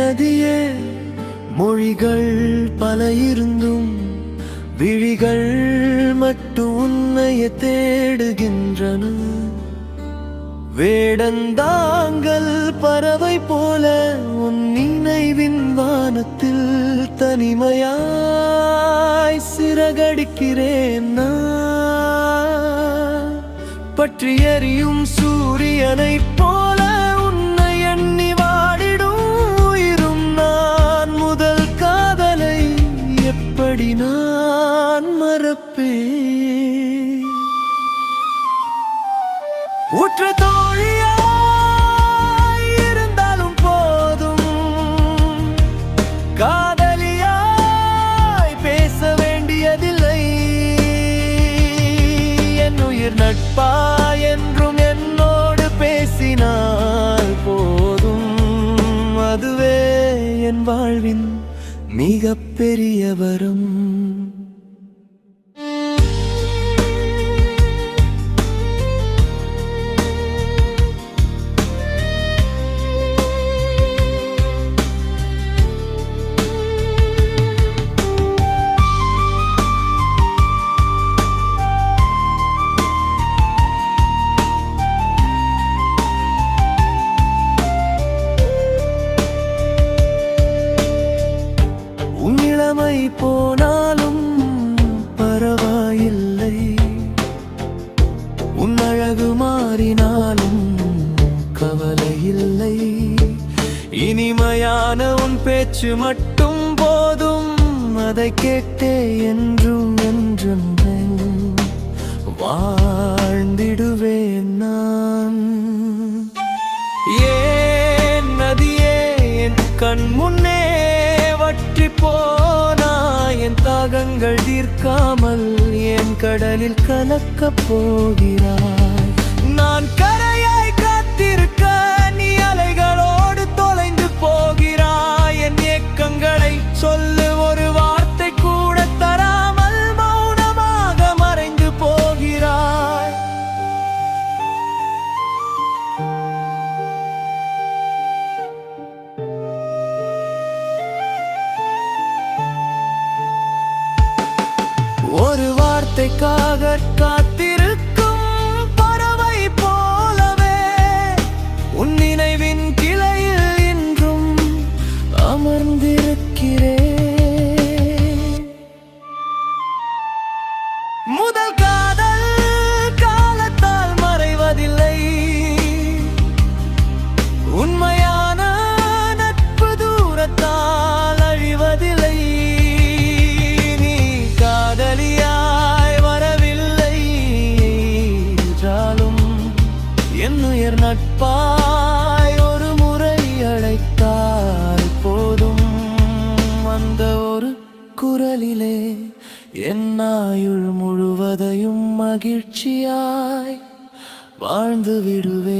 நதியே மொழிகள் பல இருந்தும் விழிகள் மட்டும் உன்னையே தேடுகின்றன. வேடந்தாங்கல் பறவை போல உன் நினைவின் வானத்தில் தனிமையாய் சிறகடிக்கிறேன் நான். பற்றி எரியும் சூரியனைப் போல உன்னை எண்ணி வாடிடும் உயிரும் நான். முதல் காதலை எப்படி நான் மறப்பேன்? உற்ற தோழியாய் இருந்தாலும் போதும், காதலியாய் பேச வேண்டியதில்லை. என் உயிர் நட்பா என்றும் என்னோடு பேசினால் போதும். அதுவே என் வாழ்வின் மிகப்பெரிய வரம். போனாலும் பரவாயில்லை, உன் அழகு மாறினாலும் கவலை இல்லை. இனிமையான உன் பேச்சு மட்டும் போதும், அதை கேட்டே என்றும் என்றும் வாழ்ந்திடுவேன் நான். ஏன் நதியே என் கண் முன்னே வற்றி போனாய்? என் தாகங்கள் தீர்க்காமல் என் கடலில் கலக்கப் போகிறாய். நான் கரையாய் காத்திருக்க நீ அலைகளோடு தொலைந்து போகிறாய். என் ஏக்கங்களை சொல்லு ஒரு வார்த்தை கூட தராமல் மௌனமாக மறைந்து போகிறாய். ஒரு வார்த்தைக்காக காத்திருக்கும் பறவை போலவே உன் நினைவின் கிளையில் இன்றும் அமர்ந்திருக்கிறேன். முதல் காதல் காலத்தால் மறைவதில்லை, உண்மையான நட்பு தூரத்தால் அழிவதில்லை. நட்பாய் ஒரு முறை அழைத்தால் போதும், அந்த ஒரு குரலிலே என் ஆயுள் முழுவதையும் மகிழ்ச்சியாய் வாழ்ந்து விடுவேன்.